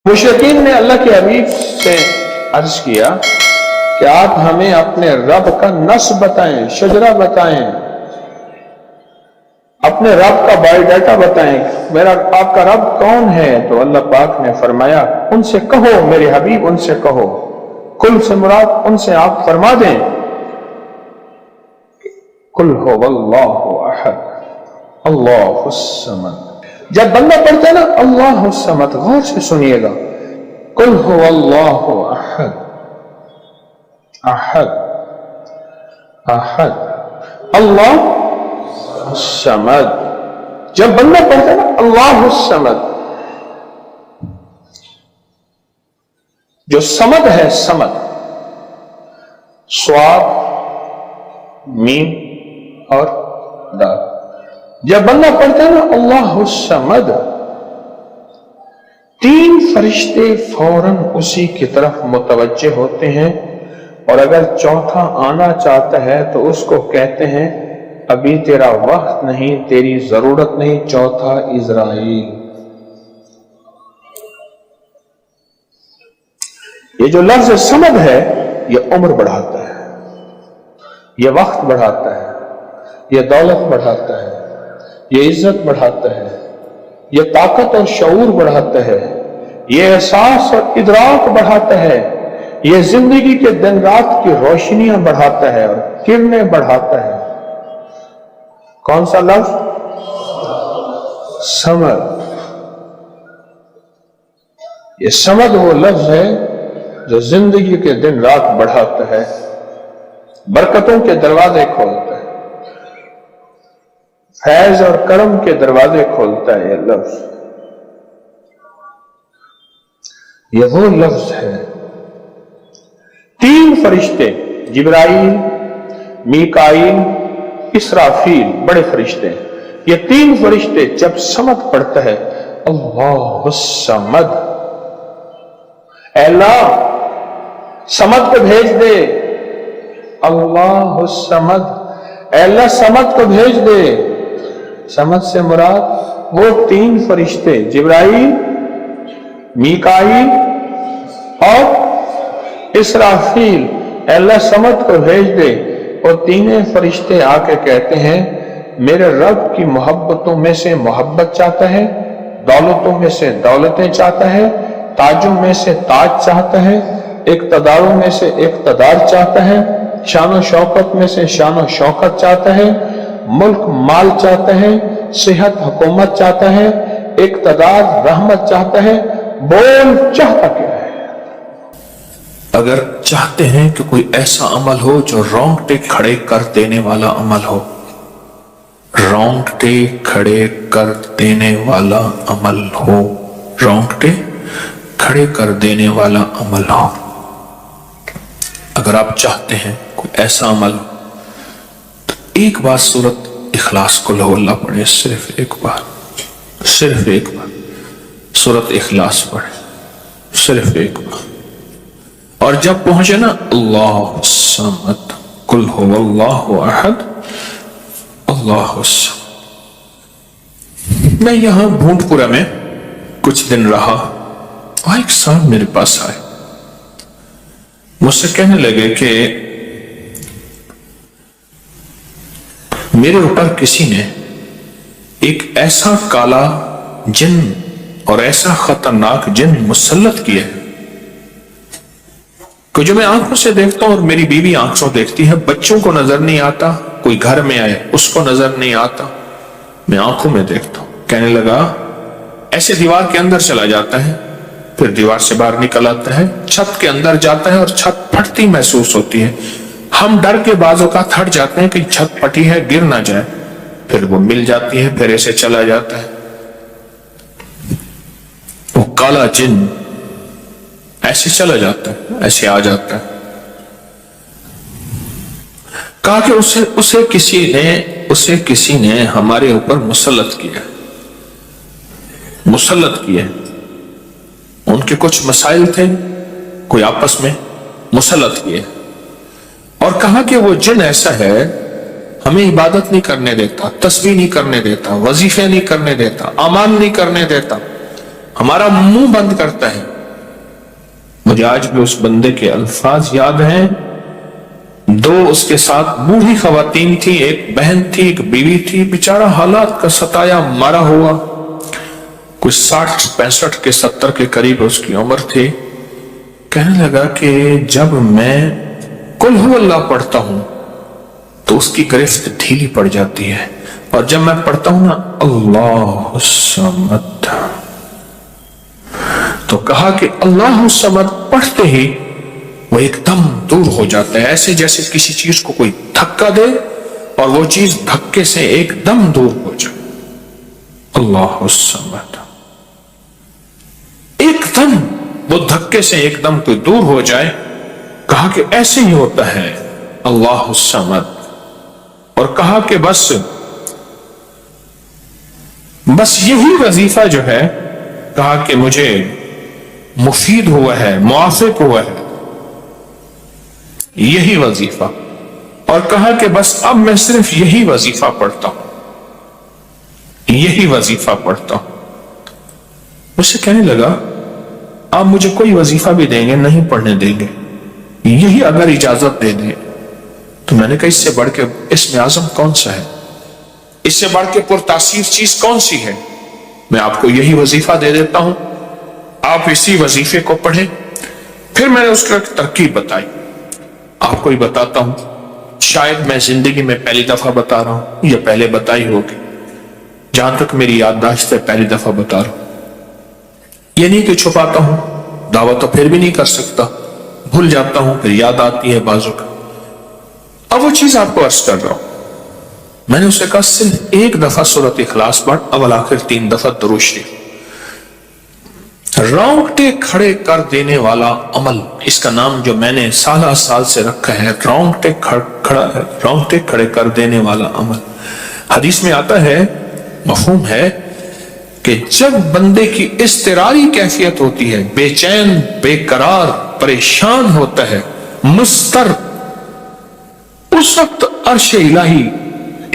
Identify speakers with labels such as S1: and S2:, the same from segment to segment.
S1: مشرکین نے اللہ کے حبیب سے عرض کیا کہ آپ ہمیں اپنے رب کا نصب بتائیں، شجرہ بتائیں، اپنے رب کا بایو ڈیٹا بتائیں، آپ کا رب کون ہے؟ تو اللہ پاک نے فرمایا ان سے کہو، میرے حبیب ان سے کہو، کل سے مراد ان سے آپ فرما دیں قل هو اللہ احد اللہ الصمد۔ جب بندہ پڑھتا ہے نا اللہ الصمد، غور سے سنیے گا، قل هو اللہ احد احد احد اللہ الصمد۔ جب بندہ پڑھتا ہے نا اللہ الصمد، جو صمد ہے، صمد صاد میم اور دال، جب بندہ پڑھتا ہے نا اللہ الصمد، تین فرشتے فوراً اسی کی طرف متوجہ ہوتے ہیں، اور اگر چوتھا آنا چاہتا ہے تو اس کو کہتے ہیں ابھی تیرا وقت نہیں، تیری ضرورت نہیں، چوتھا اسرائیل۔ یہ جو لفظ صمد ہے یہ عمر بڑھاتا ہے، یہ وقت بڑھاتا ہے، یہ دولت بڑھاتا ہے، یہ عزت بڑھاتا ہے، یہ طاقت اور شعور بڑھاتا ہے، یہ احساس اور ادراک بڑھاتا ہے، یہ زندگی کے دن رات کی روشنیاں بڑھاتا ہے اور کرنیں بڑھاتا ہے۔ کون سا لفظ؟ سمد۔ یہ سمد وہ لفظ ہے جو زندگی کے دن رات بڑھاتا ہے، برکتوں کے دروازے کھولتا ہے، فیض اور کرم کے دروازے کھولتا ہے۔ یہ لفظ، یہ وہ لفظ ہے۔ تین فرشتے، جبرائیل، میکائیل، اسرافیل، بڑے فرشتے، یہ تین فرشتے جب صمد پڑھتا ہے اللہ الصمد، اے اللہ صمد کو بھیج دے، اللہ الصمد، اے اللہ صمد کو بھیج دے۔ صمد سے مراد وہ تین فرشتے جبرائیل، میکائیل اور اسرافیل، اے اللہ صمد کو بھیج دے۔ اور تینوں فرشتے آ کے کہتے ہیں میرے رب کی محبتوں میں سے محبت چاہتا ہے، دولتوں میں سے دولتیں چاہتا ہے، تاجوں میں سے تاج چاہتا ہے، اقتداروں میں سے اقتدار چاہتا ہے، شان و شوکت میں سے شان و شوکت چاہتا ہے، ملک مال چاہتا ہے، صحت حکومت چاہتا ہے، اقتدار رحمت چاہتا ہے۔ بول چاہتا کیا ہے؟
S2: اگر چاہتے ہیں کہ کوئی ایسا عمل ہو جو رونگٹے کھڑے کر دینے والا عمل ہو، رونگٹے کھڑے کر دینے والا عمل ہو، رونگٹے کھڑے کر دینے والا عمل ہو، اگر آپ چاہتے ہیں کوئی ایسا عمل ہو تو ایک بار سورت اخلاص کو لو اللہ پڑھے، صرف ایک بار، صرف ایک بار سورت اخلاص پڑھے، صرف ایک بار۔ اور جب پہنچے نا اللہ الصمد، قل هو اللہ احد اللہ الصمد۔ میں یہاں بھونٹ پورا میں کچھ دن رہا، وہاں ایک صاحب میرے پاس آئے، مجھ سے کہنے لگے کہ میرے اوپر کسی نے ایک ایسا کالا جن اور ایسا خطرناک جن مسلط کیا ہے کہ جو میں آنکھوں سے دیکھتا ہوں اور میری بیوی آنکھوں دیکھتی ہے، بچوں کو نظر نہیں آتا، کوئی گھر میں آئے اس کو نظر نہیں آتا، میں آنکھوں میں دیکھتا ہوں۔ کہنے لگا ایسے دیوار کے اندر چلا جاتا ہے، پھر دیوار سے باہر نکل آتا ہے، چھت کے اندر جاتا ہے اور چھت پھٹتی محسوس ہوتی ہے، ہم ڈر کے بعض اوقات ہٹ جاتے ہیں کہ چھت پھٹی ہے گر نہ جائے، پھر وہ مل جاتی ہے، پھر ایسے چلا جاتا ہے۔ وہ کالا جن ایسے چلا جاتا ہے، ایسے آ جاتا ہے۔ کہا کہ اسے کسی نے ہمارے اوپر مسلط کیا، مسلط کیا۔ ان کے کچھ مسائل تھے، کوئی آپس میں مسلط کیے، اور کہا کہ وہ جن ایسا ہے ہمیں عبادت نہیں کرنے دیتا، تسبیح نہیں کرنے دیتا، وظیفے نہیں کرنے دیتا، اعمال نہیں کرنے دیتا، ہمارا منہ بند کرتا ہے، مجھے آج بھی اس بندے کے الفاظ یاد ہیں. 2 اس کے ساتھ بوڑھی خواتین تھی, ایک بہن تھی, ایک بیوی تھی. بیچارہ حالات کا ستایا مارا ہوا, کچھ 60 65 کے 70 کے قریب اس کی عمر تھی. کہنے لگا کہ جب میں قل ہو اللہ پڑھتا ہوں تو اس کی گرفت ڈھیلی پڑ جاتی ہے, اور جب میں پڑھتا ہوں نا اللہ الصمد, تو کہا کہ اللہ الصمد پڑھتے ہی وہ ایک دم دور ہو جاتا ہے, ایسے جیسے کسی چیز کو کوئی دھکا دے اور وہ چیز دھکے سے ایک دم دور ہو جائے. اللہ الصمد, ایک دم وہ دھکے سے ایک دم کوئی دور ہو جائے. کہا کہ ایسے ہی ہوتا ہے اللہ الصمد, اور کہا کہ بس یہی وظیفہ جو ہے, کہا کہ مجھے مفید ہوا ہے, موافق ہوا ہے یہی وظیفہ, اور کہا کہ بس اب میں صرف یہی وظیفہ پڑھتا ہوں, یہی وظیفہ پڑھتا ہوں. مجھ سے کہنے لگا آپ مجھے کوئی وظیفہ بھی دیں گے نہیں پڑھنے دیں گے, یہی اگر اجازت دے دیں. تو میں نے کہا اس سے بڑھ کے اسم اعظم کون سا ہے, اس سے بڑھ کے پرتاثیر چیز کون سی ہے؟ میں آپ کو یہی وظیفہ دے دیتا ہوں, آپ اسی وظیفے کو پڑھیں. پھر میں نے اس کا ترکیب بتائی, آپ کو ہی بتاتا ہوں, شاید میں زندگی میں پہلی دفعہ بتا رہا ہوں یا پہلے بتائی ہوگی, جہاں تک میری یادداشت ہے پہلی دفعہ بتا رہا ہوں. یہ نہیں کہ چھپاتا ہوں, دعویٰ تو پھر بھی نہیں کر سکتا, بھول جاتا ہوں پھر یاد آتی ہے بازو کا. اب وہ چیز آپ کو عرض کر رہا ہوں. میں نے اسے کہا صرف ایک دفعہ سورۃ اخلاص پڑھ, اول آخر 3 دفعہ درود شریف. رونگٹے کھڑے کر دینے والا عمل, اس کا نام جو میں نے سال سے رکھا ہے, رونگٹے کھڑے کر دینے والا عمل. حدیث میں آتا ہے, مفہوم ہے کہ جب بندے کی اضطراری کیفیت ہوتی ہے, بے چین, بے قرار, پریشان ہوتا ہے, مضطر, اس وقت عرش الہی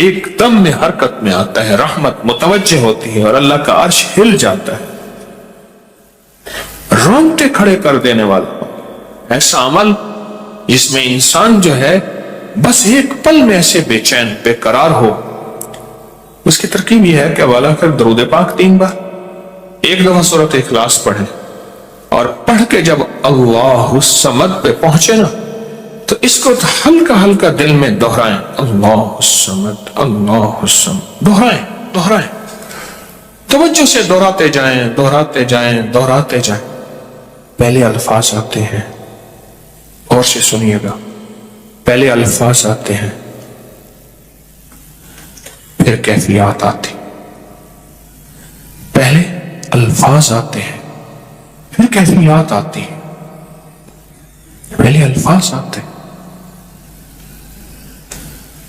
S2: ایک دم میں حرکت میں آتا ہے, رحمت متوجہ ہوتی ہے اور اللہ کا عرش ہل جاتا ہے. رونگٹے کھڑے کر دینے والا ایسا عمل جس میں انسان جو ہے بس ایک پل میں ایسے بے چین بے قرار ہو. اس کی ترکیب یہ ہے کہ والا کر درود پاک 3 بار, ایک دفعہ سورۃ اخلاص پڑھیں, اور پڑھ کے جب اللہ الصمد پہ پہنچے نا تو اس کو ہلکا ہلکا دل میں دہرائیں, اللہ الصمد اللہ الصمد, دہرائیں, توجہ سے دہراتے جائیں. پہلے الفاظ آتے ہیں, اور سے سنیے گا, پہلے الفاظ آتے ہیں پھر کیفیات آتی. پہلے الفاظ آتے ہیں پھر کیفیات آتی ہیں. پہلے الفاظ آتے ہیں,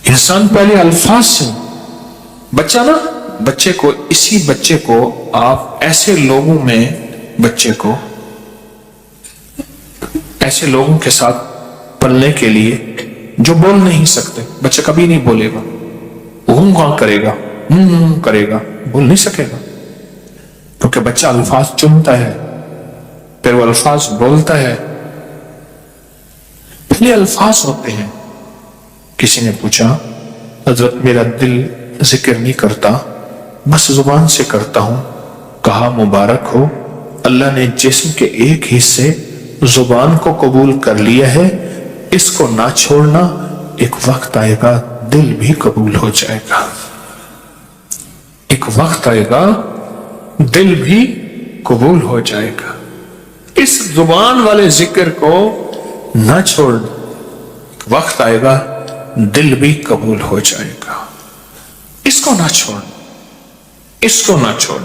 S2: انسان پہلے الفاظ سے, بچے کو آپ ایسے لوگوں کے ساتھ پلنے کے لیے جو بول نہیں سکتے, بچہ کبھی نہیں بولے گا, کرے گا, بول نہیں سکے گا, کیونکہ بچہ الفاظ چنتا ہے پھر وہ الفاظ بولتا ہے. پہلے الفاظ ہوتے ہیں. کسی نے پوچھا حضرت میرا دل ذکر نہیں کرتا, بس زبان سے کرتا ہوں. کہا مبارک ہو, اللہ نے جسم کے ایک حصے زبان کو قبول کر لیا ہے, اس کو نہ چھوڑنا, ایک وقت آئے گا دل بھی قبول ہو جائے گا. ایک وقت آئے گا دل بھی قبول ہو جائے گا. اس زبان والے ذکر کو نہ چھوڑنا, وقت آئے گا دل بھی قبول ہو جائے گا. اس کو نہ چھوڑ.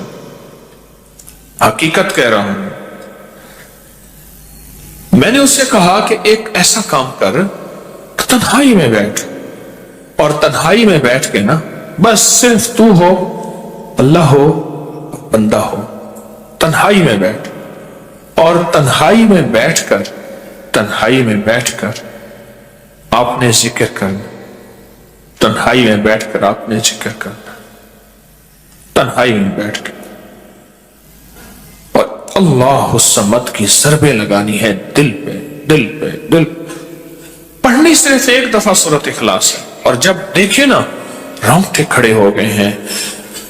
S2: حقیقت کہہ رہا ہوں. میں نے اس سے کہا کہ ایک ایسا کام کر, تنہائی میں بیٹھ, اور تنہائی میں بیٹھ کے نا بس صرف تو ہو, اللہ ہو, بندہ ہو. تنہائی میں بیٹھ, اور تنہائی میں بیٹھ کر آپ نے ذکر کرنا. تنہائی میں بیٹھ کر آپ نے ذکر کرنا, تنہائی میں بیٹھ کر. اور اللہ الصمد کی ضربیں لگانی ہے دل پہ دل پہ دل پہ. پڑھنی صرف ایک دفعہ سورۃ اخلاص ہے، اور جب دیکھے نا رونگٹے کھڑے ہو گئے ہیں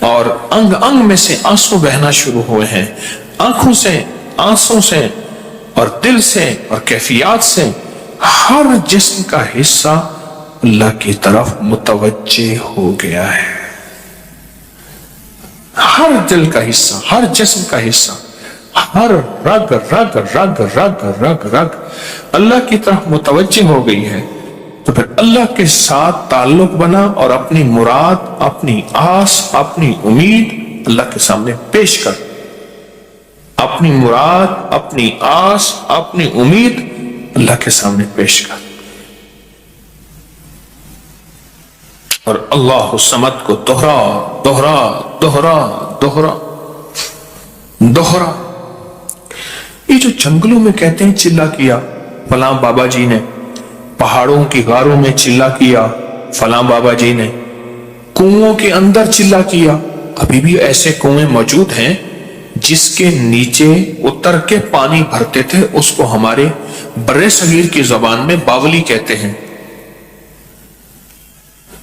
S2: اور انگ انگ میں سے آنسو بہنا شروع ہوئے ہیں، آنکھوں سے، آنسوں سے اور دل سے اور کیفیات سے ہر جسم کا حصہ اللہ کی طرف متوجہ ہو گیا ہے. ہر دل کا حصہ، ہر جسم کا حصہ، ہر رگ رگ رگ رگ رگ رگ اللہ کی طرف متوجہ ہو گئی ہے. تو پھر اللہ کے ساتھ تعلق بنا اور اپنی مراد، اپنی آس، اپنی امید اللہ کے سامنے پیش کر. اپنی مراد، اپنی آس، اپنی امید اللہ کے سامنے پیش کر. اور اللہ الصمد کو دوہرا دوہرا دوہرا دوہرا دوہرا. یہ جو جنگلوں میں کہتے ہیں چلا کیا فلاں بابا جی نے، پہاڑوں کی غاروں میں چلا کیا فلاں بابا جی نے، کنووں کے اندر چلا کیا، ابھی بھی ایسے کنویں موجود ہیں جس کے نیچے اتر کے پانی بھرتے تھے. اس کو ہمارے برے صغیر کی زبان میں باولی کہتے ہیں.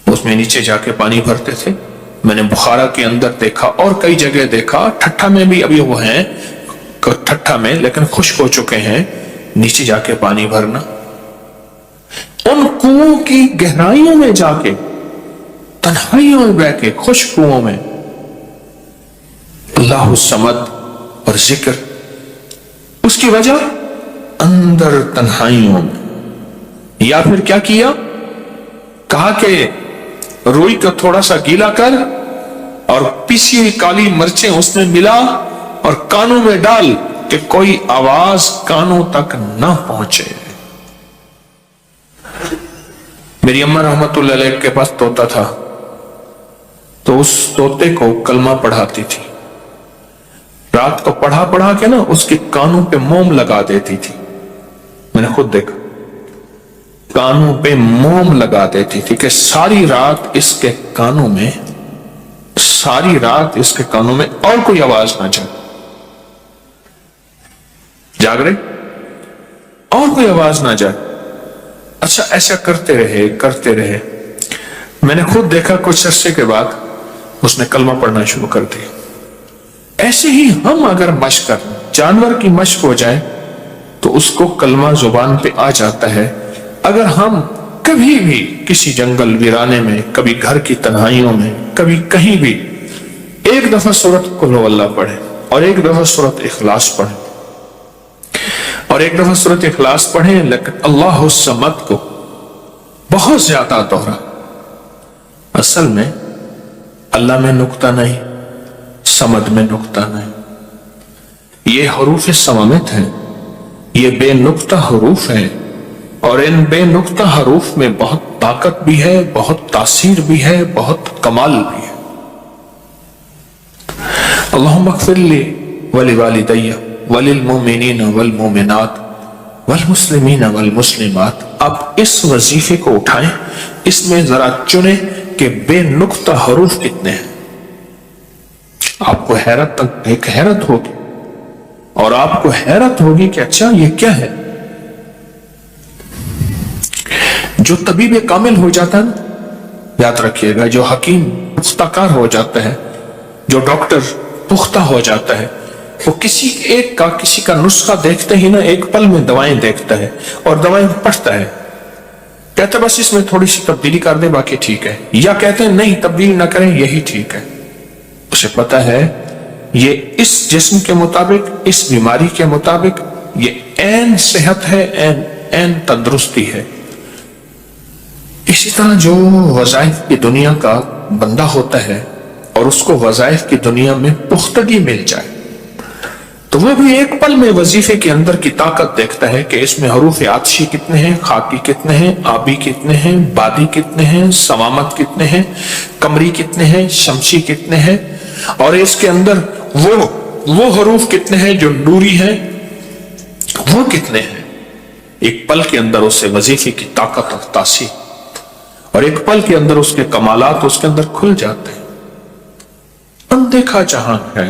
S2: اس میں نیچے جا کے پانی بھرتے تھے. میں نے بخارا کے اندر دیکھا اور کئی جگہ دیکھا، ٹھٹھا میں بھی ابھی وہ ہیں، ٹھٹھا میں لیکن خشک ہو چکے ہیں، نیچے جا کے پانی بھرنا. ان کنووں کی گہرائیوں میں جا کے، تنہائیوں میں بیٹھ کے، خشک کنووں میں اللہ الصمد اور ذکر. اس کی وجہ اندر تنہائیوں میں. یا پھر کیا کیا؟ کہا کہ روئی کو تھوڑا سا گیلا کر اور پیسی ہوئی کالی مرچیں اس میں ملا اور کانوں میں ڈال کہ کوئی آواز کانوں تک نہ پہنچے. میری اماں رحمت اللہ علیہ کے پاس طوطا تھا، تو اس طوطے کو کلمہ پڑھاتی تھی. رات کو پڑھا پڑھا کے نا اس کے کانوں پہ موم لگا دیتی تھی. میں نے خود دیکھا، کانوں پہ موم لگا دیتی تھی کہ ساری رات اس کے کانوں میں، ساری رات اس کے کانوں میں اور کوئی آواز نہ جائے. جاگ رہے اور کوئی آواز نہ جائے. اچھا ایسا کرتے رہے کرتے رہے. میں نے خود دیکھا کچھ عرصے کے بعد اس نے کلمہ پڑھنا شروع کر دیا. ایسے ہی ہم اگر مشق کر، جانور کی مشق ہو جائے تو اس کو کلمہ زبان پہ آ جاتا ہے. اگر ہم کبھی بھی کسی جنگل ویرانے میں، کبھی گھر کی تنہائیوں میں، کبھی کہیں بھی ایک دفعہ سورۃ قل ہو اللہ پڑھیں اور ایک دفعہ سورۃ اخلاص پڑھیں اور ایک دفعہ سورۃ اخلاص پڑھیں، لیکن اللہ الصمد کو بہت زیادہ دوہرا. اصل میں اللہ میں نقطہ نہیں، صمد میں نقطہ نہیں. یہ حروف صمامت ہیں، یہ بے نقطہ حروف ہیں، اور ان بے نقطہ حروف میں بہت طاقت بھی ہے، بہت تاثیر بھی ہے، بہت کمال بھی ہے. اللہم اغفر لی ولوالدی وللمؤمنین والمؤمنات والمسلمین والمسلمات. اب اس وظیفے کو اٹھائیں، اس میں ذرا چنیں کہ بے نقطہ حروف کتنے ہیں. آپ کو حیرت ہوگی، اور آپ کو حیرت ہوگی کہ اچھا یہ کیا ہے. جو طبیب کامل ہو جاتا ہے نا، یاد رکھیے گا، جو حکیم پختہ کار ہو جاتا ہے، جو ڈاکٹر پختہ ہو جاتا ہے، وہ کسی کا نسخہ دیکھتے ہی نا ایک پل میں دوائیں دیکھتا ہے اور دوائیں پڑھتا ہے. کہتے ہیں بس اس میں تھوڑی سی تبدیلی کر دیں باقی ٹھیک ہے، یا کہتے ہیں نہیں تبدیلی نہ کریں یہی ٹھیک ہے. اسے پتا ہے یہ اس جسم کے مطابق، اس بیماری کے مطابق یہ عین صحت ہے، عین تندرستی ہے. اسی طرح جو وظائف کی دنیا کا بندہ ہوتا ہے اور اس کو وظائف کی دنیا میں پختگی مل جائے تو وہ بھی ایک پل میں وظیفے کے اندر کی طاقت دیکھتا ہے کہ اس میں حروف آتشی کتنے ہیں، خاکی کتنے ہیں، آبی کتنے ہیں، بادی کتنے ہیں، سوامت کتنے ہیں، قمری کتنے ہیں، شمسی کتنے ہیں، اور اس کے اندر وہ حروف کتنے ہیں جو نوری ہیں، وہ کتنے ہیں. ایک پل کے اندر اسے وظیفے کی طاقت اور تاثیر، اور ایک پل کے اندر اس کے کمالات اس کے اندر کھل جاتے ہیں. اندیکھا جہان ہے،